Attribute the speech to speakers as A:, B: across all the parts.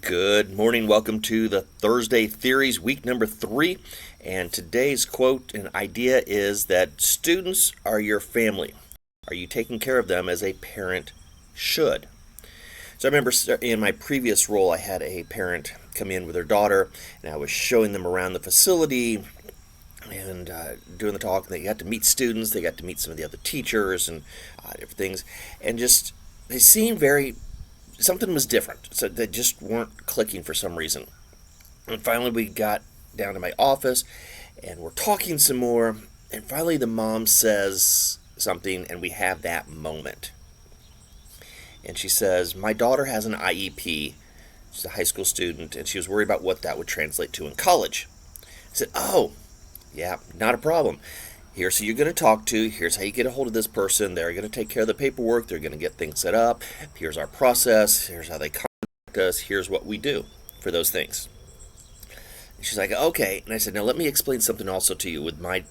A: Good morning. Welcome to the Thursday Theories, week number 3. And today's quote and idea is that students are your family. Are you taking care of them as a parent should? So I remember in my previous role, I had a parent come in with their daughter, and I was showing them around the facility and doing the talk. And they got to meet students, they got to meet some of the other teachers and different things. And just, they seemed very something was different. So they just weren't clicking for some reason. And finally, we got down to my office and we're talking some more. And finally, the mom says something, and we have that moment. And she says, "My daughter has an IEP. She's a high school student, and she was worried about what that would translate to in college." I said, "Oh, yeah, not a problem. Here's who you're going to talk to. Here's how you get a hold of this person. They're going to take care of the paperwork. They're going to get things set up. Here's our process. Here's how they contact us. Here's what we do for those things." And she's like, "Okay." And I said, "Now let me explain something also to you with my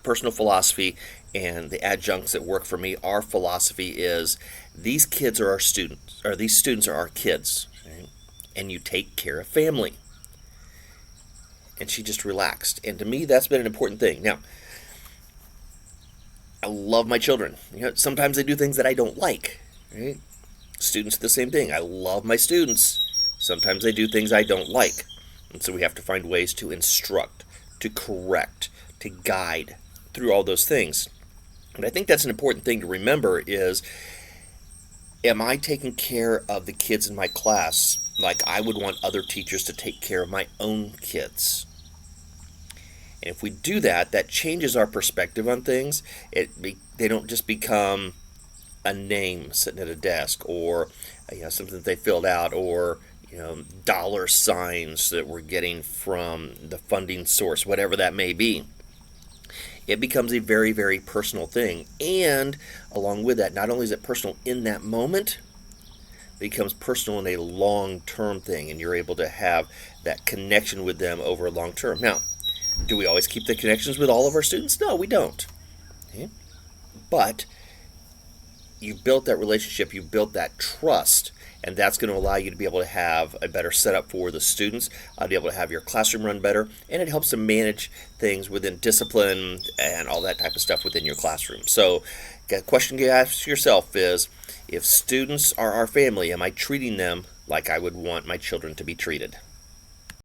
A: personal philosophy and the adjuncts that work for me. Our philosophy is these kids are our students, or these students are our kids, right? And you take care of family." And she just relaxed. And to me, that's been an important thing. Now, I love my children. Sometimes they do things that I don't like. Right? Students do the same thing. I love my students. Sometimes they do things I don't like. And so we have to find ways to instruct, to correct, to guide through all those things. And I think that's an important thing to remember is, am I taking care of the kids in my class like I would want other teachers to take care of my own kids? And if we do that, that changes our perspective on things. They don't just become a name sitting at a desk, or something that they filled out, or dollar signs that we're getting from the funding source, whatever that may be. It becomes a very, very personal thing. And along with that, not only is it personal in that moment, it becomes personal in a long-term thing, and you're able to have that connection with them over a long term. Now, do we always keep the connections with all of our students? No, we don't. Okay? But you built that relationship, you built that trust, and that's going to allow you to be able to have a better setup for the students, be able to have your classroom run better, and it helps to manage things within discipline and all that type of stuff within your classroom. So the question you ask yourself is, if students are our family, am I treating them like I would want my children to be treated?